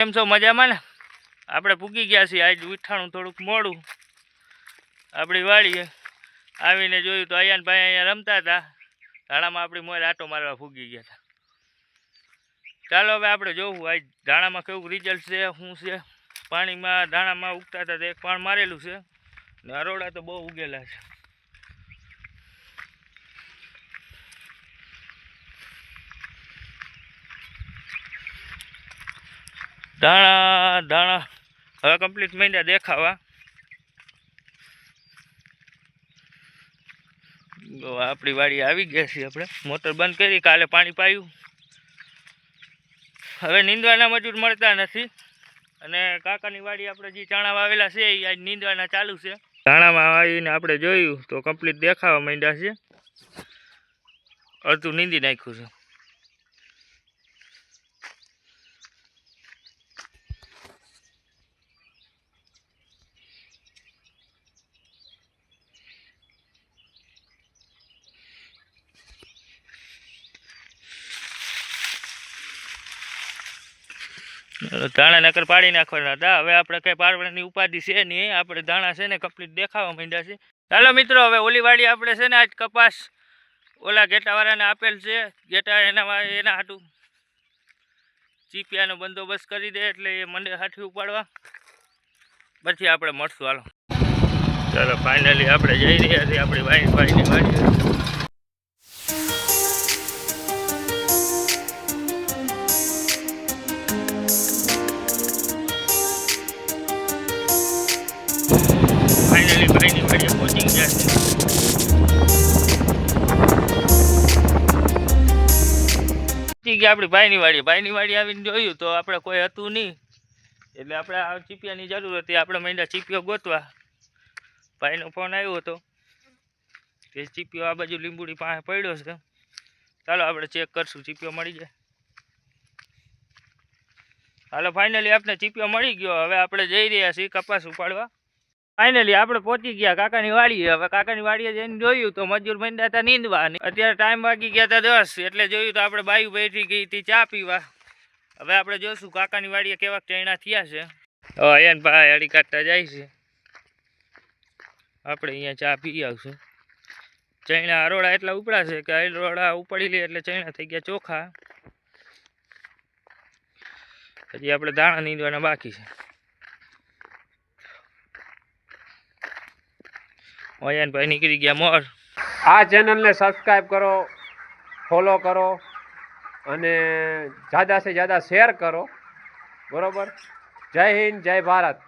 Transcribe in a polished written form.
કેમ છો? મજામાં ને? આપણે પૂગી ગયા છીએ. આજ ઉઠાણું થોડુંક મોડું આપણી વાડીએ આવીને જોયું તો અહીંયા ભાઈ અહીંયા રમતા હતા. ધાણામાં આપણી મોર આટો મારવા ફૂગી ગયા હતા. ચાલો હવે આપણે જોવું આજ ધાણામાં કેવું રિઝલ્ટ છે, શું છે. પાણીમાં ધાણામાં ઉગતા હતા એક પાણ મારેલું છે ને અરોડા તો બહુ ઉગેલા છે. ધાણા હવે કમ્પ્લીટ માંડ્યા દેખાવા. આપણી વાડી આવી ગયા છીએ. આપણે મોટર બંધ કરી, કાલે પાણી પાયું. હવે નીંદવાના મજૂર મળતા નથી અને કાકાની વાડી આપણે જે ચાણા વાવેલા છે એ આજ નીંદવાના ચાલુ છે. ધાણામાં આવીને આપણે જોયું તો કમ્પ્લીટ દેખાવા માંડ્યા છે. અડધું નીંદી નાખ્યું છે. ધાણા નકર પાડી નાખવાના હતા. હવે આપણે કઈ પાડવાની ઉપાધિ છે નહીં. આપણે ધાણા છે ને કમ્પ્લીટ દેખાવા માંડ્યા છે. ચાલો મિત્રો, હવે ઓલી વાડી આપણે છે ને આજ કપાસ ઓલા ઘેટાવાળાને આપેલ છે. ઘેટા એના હાટું ચીપિયાનો બંદોબસ્ત કરી દે એટલે એ મંડે હાથી ઉપાડવા. પછી આપણે મળશું. હાલો ચાલો ફાઇનલી આપણે જઈ રહ્યા છીએ આપણી ભાઈની વાડી. ફાઇનલી ભાઈની વાડીએ પહોંચી ગયા છે. આપણી ભાઈની વાડી આવીને જોયું તો આપણે કોઈ હતું નહીં એટલે આપણે આ ચીપિયાની જરૂર હતી. આપણે માંડ્યા ચીપિયો ગોતવા. ભાઈનો ફોન આવ્યો હતો કે ચીપિયો આ બાજુ લીંબુડી પાસે પડ્યો છે. ચાલો આપણે ચેક કરશું ચીપિયો મળી જાય. હાલો ફાઇનલી આપણે ચીપિયો મળી ગયો. હવે આપણે જઈ રહ્યા છીએ કપાસ ઉપાડવા. ફાઇનલી આપણે પહોંચી ગયા કાકાની વાડીએ. હવે કાકાની વાડીએ જઈને જોયું તો મજૂર માંડ્યા હતા નીંદવા. અત્યારે ટાઈમ વાગી ગયા હતા 10 એટલે જોયું તો આપણે બાયું બેઠી ગઈ હતી ચા પીવા. હવે આપણે જોશું કાકાની વાડીએ કેવા ચૈણા થયા છે. એને ભાઈ અડી કાઢતા જાય છે. આપણે અહીંયા ચા પી આવશું. ચૈણા અરોડા એટલા ઉપડા છે કે અરોડા ઉપાડી લે એટલે ચૈણા થઈ ગયા ચોખા. હજી આપણે દાણા નીંદવાના બાકી છે. ઓયન ભાઈ નીકળી ગયા મોર. આ ચેનલને સબસ્ક્રાઈબ કરો, ફોલો કરો અને ज़्यादा से ज़्यादा શેર કરો. બરોબર. જય હિન્દ, જય ભારત.